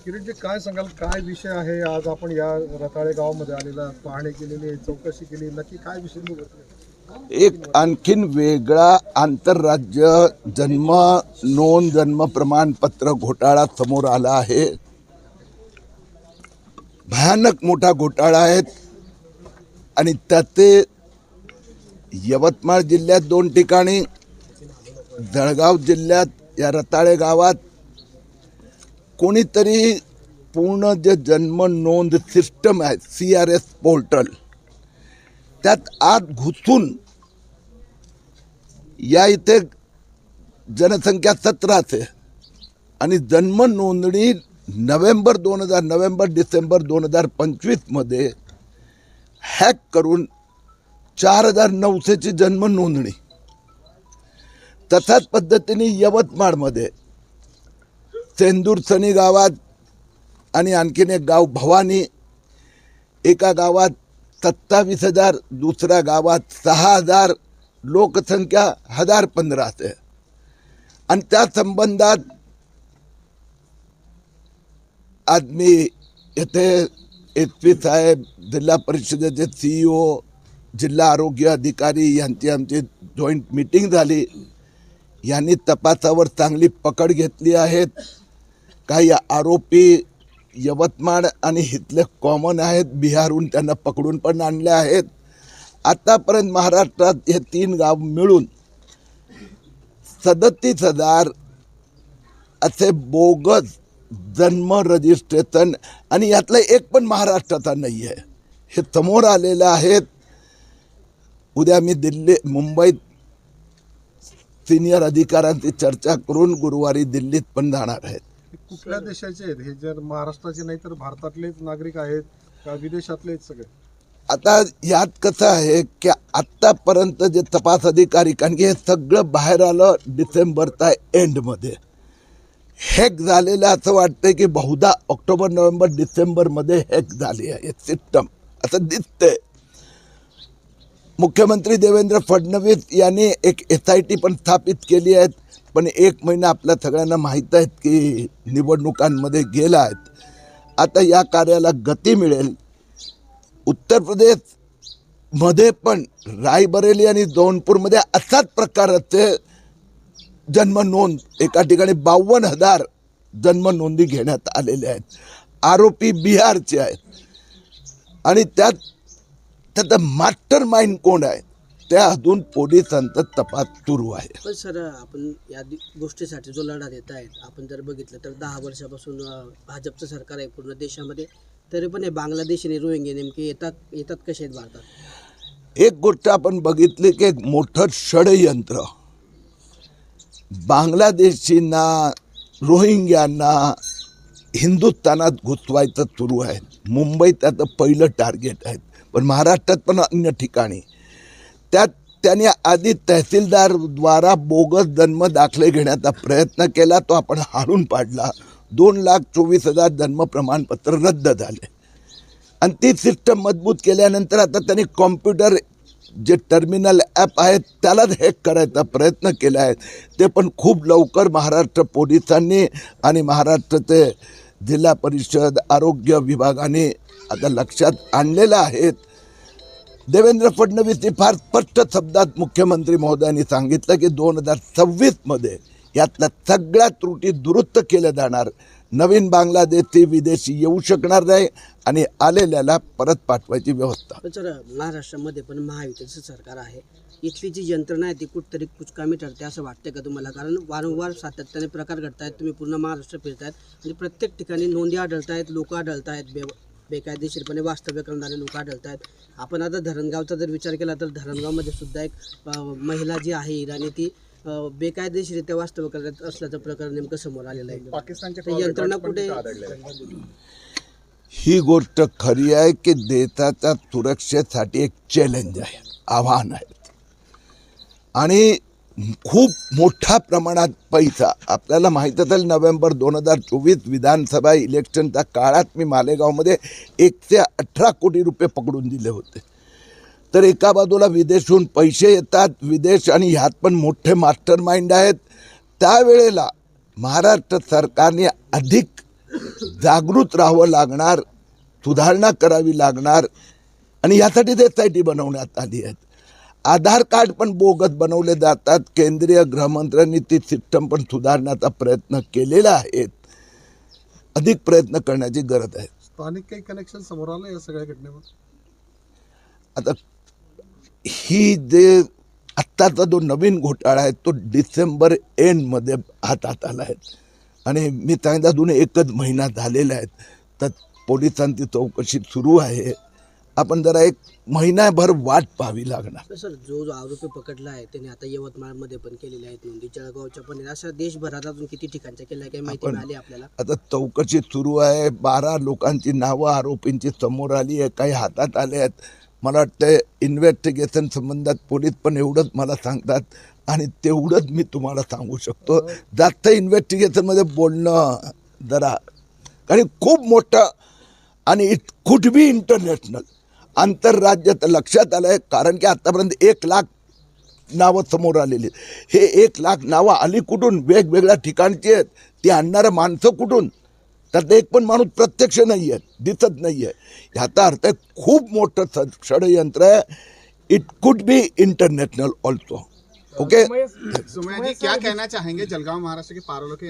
किरीटजी, काय सांगाल, काय विषय आहे? आज आपण या रताळे गावामध्ये आलेला, पाहणी केलेली, चौकशी केली, नक्की काय विषय निवडले? एक आणखीन वेगळा आंतरराज्य जन्म नोंद जन्म प्रमाणपत्र घोटाळा समोर आला आहे. भयानक मोठा घोटाळा आहे आणि त्याचे यवतमाळ जिल्ह्यात 2 ठिकाणी, जळगाव जिल्ह्यात या रताळे गावात कोणीतरी पूर्ण जे जन्म नोंद सिस्टम आहे CRS पोर्टल त्यात आत घुसून या इथे जनसंख्या 17 आहे आणि जन्म नोंदणी नोव्हेंबर डिसेंबर 2025 मध्ये हॅक करून 4900ची जन्म नोंदणी. तशाच पद्धतीने यवतमाळमध्ये सेंदूर सनी गावात आणि आणखीन एक गाव भवानी, एका गावात 27,000, दुसऱ्या गावात 6,000, लोकसंख्या 1015 आहे. आणि त्या संबंधात आज मी येथे SP साहेब, जिल्हा परिषदेचे CEO, जिल्हा आरोग्य अधिकारी यांची आमची जॉईंट मीटिंग झाली. यांनी तपासावर चांगली पकड घेतली आहेत. काही आरोपी यवतमाळ आणि इथले कॉमन आहेत, बिहारहून त्यांना पकडून पण आणले आहेत. आतापर्यंत महाराष्ट्रात हे 3 गाव मिळून 37,000 असे बोगस जन्म रजिस्ट्रेशन, आणि यातला एक पण महाराष्ट्राचा नाही आहे, हे समोर आलेलं आहेत. उद्या मी मुंबईत सिनियर अधिकाऱ्यांची चर्चा करून गुरुवारी दिल्लीत पण जाणार आहेत. कुठल्या देशाचे आहेत हे? जर महाराष्ट्राचे नाही तर भारतातलेच नागरिक आहेत का विदेशातले सगळे? आता यात कसं आहे की आत्तापर्यंत जे तपास अधिकारी, कारण की हे सगळं बाहेर आलं डिसेंबरच्या एंडमध्ये, हॅक झालेलं असं वाटतंय की बहुधा ऑक्टोबर नोव्हेंबर डिसेंबरमध्ये हॅक झाली आहे सिस्टम असं दिसतंय. मुख्यमंत्री देवेंद्र फडणवीस यांनी एक SIT पण स्थापित केली आहे. पण 1 महिना आपल्या सगळ्यांना माहीत आहे की निवडणुकांमध्ये गेला आहेत. आता या कार्याला गती मिळेल. उत्तर प्रदेशमध्ये पण रायबरेली आणि जौनपूरमध्ये असाच प्रकारचे जन्म नोंद, एका ठिकाणी 52,000 जन्म नोंदी घेण्यात आलेल्या आहेत. आरोपी बिहारचे आहेत आणि त्यात मास्टर माइंड कोण आहे त्या अजून पोलिसांचा तपास सुरू आहे. पण सर, आपण या गोष्टीसाठी जो लढा देत आहेत, आपण जर बघितलं तर 10 वर्षापासून भाजपचं सरकार आहे पूर्ण देशामध्ये, तरी पण हे बांगलादेश आणि रोहिंग्या नेमके येतात कसे आहेत भारतात? एक गोष्ट आपण बघितली की एक मोठं षडयंत्र बांगलादेशींना, रोहिंग्यांना हिंदुस्थानात घुसवायचं सुरू आहे. मुंबईत त्याचं पहिलं टार्गेट आहे, पण महाराष्ट्रात पण अन्य ठिकाणी. त्यात त्यांनी आधी तहसीलदारद्वारा बोगस जन्म दाखले घेण्याचा प्रयत्न केला, तो आपण हाणून पाडला. 2,24,000 जन्म प्रमाणपत्र रद्द झाले आणि ती सिस्टम मजबूत केल्यानंतर आता त्यांनी कॉम्प्युटर जे टर्मिनल ॲप आहेत त्यालाच हॅक करायचा प्रयत्न केला आहे. ते पण खूप लवकर महाराष्ट्र पोलिसांनी आणि महाराष्ट्राचे जिल्हा परिषद आरोग्य विभागाने आता लक्षात आणलेलं आहेत. देवेंद्र फडणवीस फार स्पष्ट शब्दात मुख्यमंत्री महोदयांनी सांगितलं की 2026 मध्ये यातल्या सगळ्या त्रुटी दुरुस्त केल्या जाणार. नवीन बांगलादेशी विदेशी येऊ शकणार नाही आणि आलेल्याला परत पाठवायची व्यवस्था. पण सर, महाराष्ट्रामध्ये पण महायुतीचं सरकार आहे, इथली जी यंत्रणा आहे ती कुठतरी कुचकामी ठरते असं वाटतं का तुम्हाला? कारण वारंवार सातत्याने प्रकार घडत आहेत, तुम्ही पूर्ण महाराष्ट्र फिरतायत, म्हणजे प्रत्येक ठिकाणी नोंदी आढळत आहेत, लोक आढळत आहेत, बेकायदेशीरपणे वास्तव्य करणारे लोक आढळत आहेत. आपण आता धरणगावचा जर विचार केला तर धरणगावमध्ये सुद्धा एक महिला जी आहे इराणी, ती बेकायदेशीरित्या वास्तव्य करत असल्याचं प्रकरण नेमकं समोर आलेलं आहे. पाकिस्तानच्या यंत्रणा कुठे? ही गोष्ट खरी आहे की देशाच्या सुरक्षेसाठी एक चॅलेंज आहे, आव्हान आहे आणि खूप मोठ्या प्रमाणात पैसा. आपल्याला माहीत असेल नोव्हेंबर 2024 विधानसभा इलेक्शनच्या काळात मी मालेगावमध्ये 118 कोटी रुपये पकडून दिले होते. तर एका बाजूला विदेशहून पैसे येतात, विदेश आणि ह्यात पण मोठे मास्टर माइंड आहेत. त्यावेळेला महाराष्ट्र सरकारने अधिक जागृत राहावं लागणार, सुधारणा करावी लागणार आणि यासाठी SIT बनवण्यात आली आहेत. आधार कार्ड पण बोगस बनवले जातात. केंद्रीय गृहमंत्र्यांनी ती सिस्टम पण सुधारण्याचा प्रयत्न केलेला आहे. अधिक प्रयत्न करण्याची गरज आहे. स्थानिक काही कनेक्शन समोर आलं या सगळ्या घटनेमध्ये? आता ही जे आत्ताचा जो नवीन घोटाळा आहे तो डिसेंबर एंडमध्ये हातात आला आहे आणि मी सांगितलं अजून 1च महिना झालेला आहे. तर पोलिसांची चौकशी सुरू आहे. आपण जरा 1 महिनाभर वाट पाहावी लागणार. सर, जो आरोपी पकडला आहे त्याने आता यवतमाळमध्ये पण केलेले आहेत नोंदी, जळगावच्या पण आहेत. अशा देशभरात अजून किती ठिकाणच्या केल्या, काही माहिती मिळाली आपल्याला? आता चौकशी सुरू आहे. 12 लोकांची नावं आरोपींची समोर आली आहे, काही हातात आले आहेत. मला वाटतं इन्व्हेस्टिगेशन संबंधात पोलीस पण एवढंच मला सांगतात आणि तेवढंच मी तुम्हाला सांगू शकतो. जास्त इन्व्हेस्टिगेशनमध्ये बोलणं जरा, कारण खूप मोठं आणि इट कुड बी इंटरनॅशनल, आंतरराज्य तर लक्षात आलं आहे. कारण की आत्तापर्यंत 1 लाख नावं समोर आलेली. हे 1 लाख नावं आली कुठून? वेगवेगळ्या ठिकाणची आहेत. ती आणणारं माणसं कुठून? त्यात एक पण माणूस प्रत्यक्ष नाही आहे, दिसत नाही आहे. ह्याचा अर्थ आहे खूप मोठं षडयंत्र आहे. It could be international also. Okay. Sumaiya ji, क्या कहना चाहेंगे? जलगांव महाराष्ट्र के पारोलो के